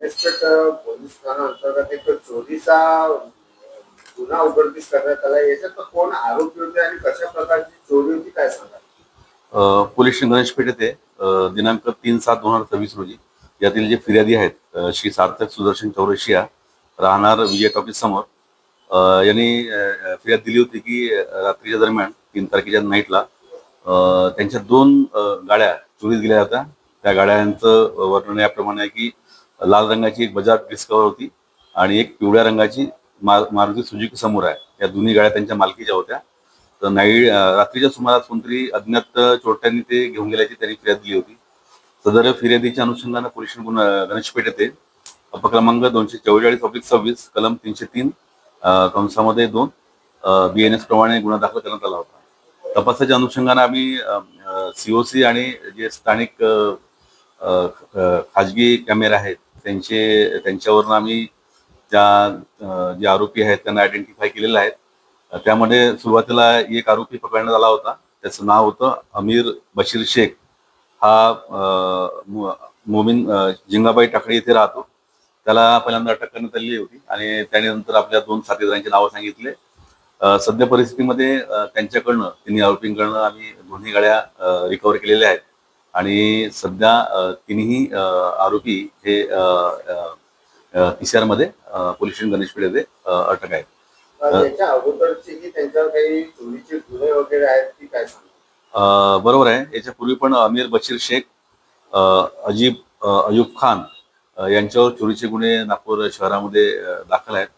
Inspector police ठाणा अंतर्गत एक चोरीचा गुन्हा उघडकीस करण्यात आला. याच्यात कोण आरोपी होते आणि कशा प्रकारची चोरी होती काय सांगा? पोलीस स्टेशन गणेश पेठ येथे दिनांक 3/7/2026 रोजी यातील जे फिर्यादी आहेत श्री सार्थक सुदर्शन चौरसिया राहणार विजय टॉकीज समोर यांनी फिर्याद दिली होती की रात्रीच्या दरम्यान 3 तारखेच्या नाईटला त्यांच्या 2 गाड्या चोरीस गेल्या होत्या. त्या गाड्यांचं वर्णन याप्रमाणे आहे की लाल रंगाची एक बजाज डिस्कवर होती आणि एक पिवळ्या रंगाची मारुती सुझुकी समोर आहे. या दोन्ही गाड्या त्यांच्या मालकीच्या होत्या. तर रात्रीच्या सुमारास कोणतरी अज्ञात चोरट्यांनी ते घेऊन गेल्याची त्यांनी फिर्याद दिली होती. सदर फिर्यादीच्या अनुषंगानं पोलीस गणेश पेठ येथे अपक्रमांक 244/26 कलम 303 कंसामध्ये 2 BNS प्रमाणे गुन्हा दाखल करण्यात आला होता. तपासाच्या अनुषंगाने आम्ही COC आणि जे स्थानिक खाजगी कॅमेरे आहेत त्यांच्यावरून आम्ही त्या जे आरोपी आहेत त्यांना आयडेंटिफाय केलेलं आहे. त्यामध्ये सुरुवातीला एक आरोपी पकडण्यात आला होता. त्याचं नाव होतं अमीर बशीर शेख. हा मोमीन जिंगाबाई टाकळी येथे राहतो. त्याला पहिल्यांदा अटक करण्यात आलेली होती आणि त्यानंतर आपल्या 2 साथीदारांची नावं सांगितले. सध्या परिस्थितीमध्ये त्यांच्याकडनं तिन्ही आरोपींकडनं आम्ही दोन्ही गाड्या रिकव्हर केलेल्या आहेत आणि सध्या तिन्ही आरोपी हे PCR मध्ये पोलीस स्टेशन गणेश पेठ येथे अटक आहे. याच्या अगोदरची की त्यांच्यावर काही चोरीचे गुन्हे वगैरे आहेत की काय सांगा? बरोबर आहे. याच्यापूर्वी पण अमीर बशीर शेख, अयूब खान यांच्यावर चोरीचे गुन्हे नागपूर शहरामध्ये दाखल आहेत.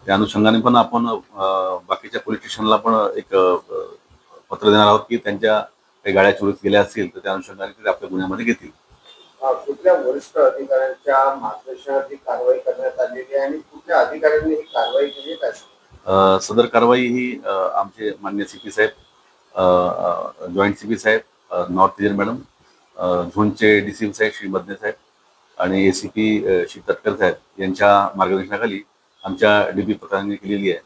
त्या अनुषंगाने पण आपण बाकीच्या पोलीस स्टेशनला पण एक पत्र देणार आहोत की त्यांच्या काही गाड्या चोरीत गेल्या असतील तर त्या अनुषंगाने ते आपल्या गुन्ह्यामध्ये घेतील. कुठल्या वरिष्ठ अधिकाऱ्यांच्या मार्गदर्शनाखाली कारवाई करण्यात आलेली आहे आणि कुठल्या अधिकाऱ्यांनी ही कारवाई केली काय सांगा? सदर कारवाई ही आमचे माननीय CP साहेब, जॉईंट CP साहेब, नॉर्थ रिजन मॅडम, झोनचे DC साहेब श्री मदने साहेब आणि ACP श्री तटकर साहेब यांच्या मार्गदर्शनाखाली आमच्या DP पथकाने केलेली आहे.